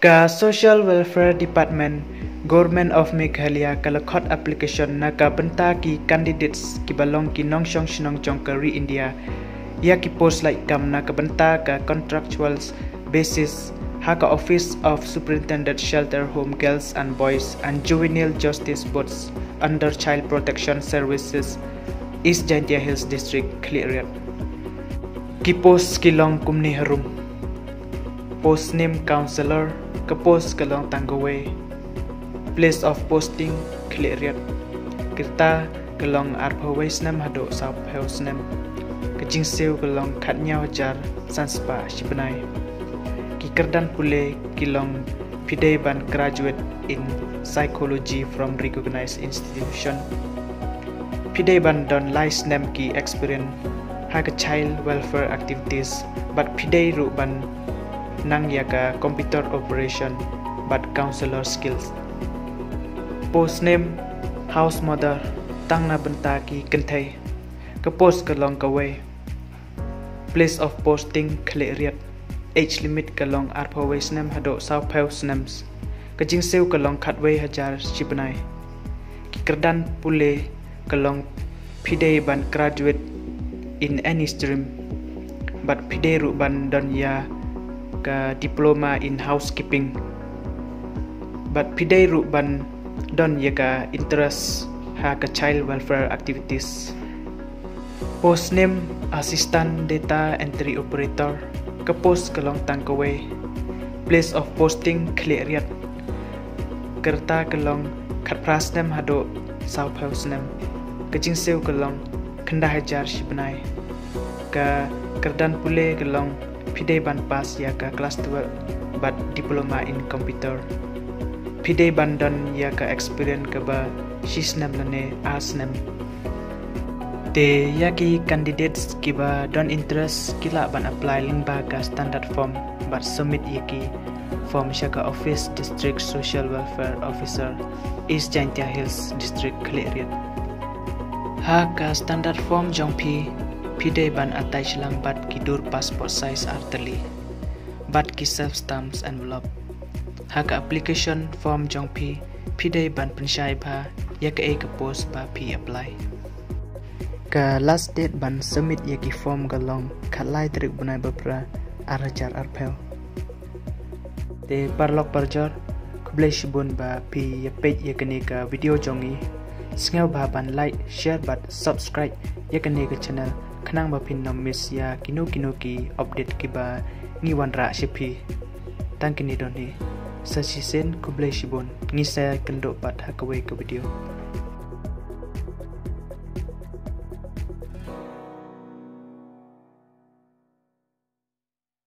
Ka Social Welfare Department, Government of Meghalaya kalakot application na ka benta ki candidates ki balong ki nongshong shinong jongkari India. Ya ki post like kam na ka benta ka contractual basis ha ka Office of Superintendent Shelter Home Girls and Boys and Juvenile Justice Boards under Child Protection Services East Jaintia Hills District Cleared. Ki post ki long kumni harum. Post name counselor ke post ke long tanggawe. Place of posting cleared. Kita ke long arpawai senam hadok South House senam. Ke jingsew ke long katnya wajar sanspa shibenai. Ki kerdan pule ki long pidai ban graduate in psychology from recognized institution. Pidai ban don lies nem ki experience ha ke child welfare activities but pidai ru ban nang yaka computer operation but counselor skills. Post name house mother tang na benta ki kentai ke post ke long kawai. Place of posting cleared. Age limit ke long arpawai senam hadok South House senams ke jingsew ke long khatwai hajar shibenai. Ki kerdan pule ke long pidai ban graduate in any stream but pidai ru ban don ya ke diploma in housekeeping but pidai ru ban don ya ka interest ha ke child welfare activities. Post name assistant data entry operator ke post ke long tangkawai. Place of posting cleared. Kerta ke long khatpras nem hadok South House nem ke jingsew ke long kenda hajar shibenai ke kerdan pule ke long pidai ban pas ya ka kelas 12 but diploma in computer. Pidai ban don ya ka experience ke ba shisnam lane asnem. Te yaki candidates kiba don interest kila ban apply lingba ka standard form but submit yaki form shaka Office District Social Welfare Officer East Jaintia Hills District Cleared. Ha ka standard form jong pidai ban atai silang bat kidur passport size arteli bat ki self stamps envelope. Ha ka application form jong pidai ban pensyai ba ya ka ke post ba apply. Ka last date ban submit yaki form galong khalai trik bunai bapra arajar arpel. Te parlok parjor kublai shibun ba ya page yakani ka video jongi singaw ba ban like share but subscribe yakani ka channel khanang ba pin nom miss ya kino ki update ki ba ngiwan ra shipi tangkini doni sasisen kublai shibun ngisa kendo pat hakawai ka video.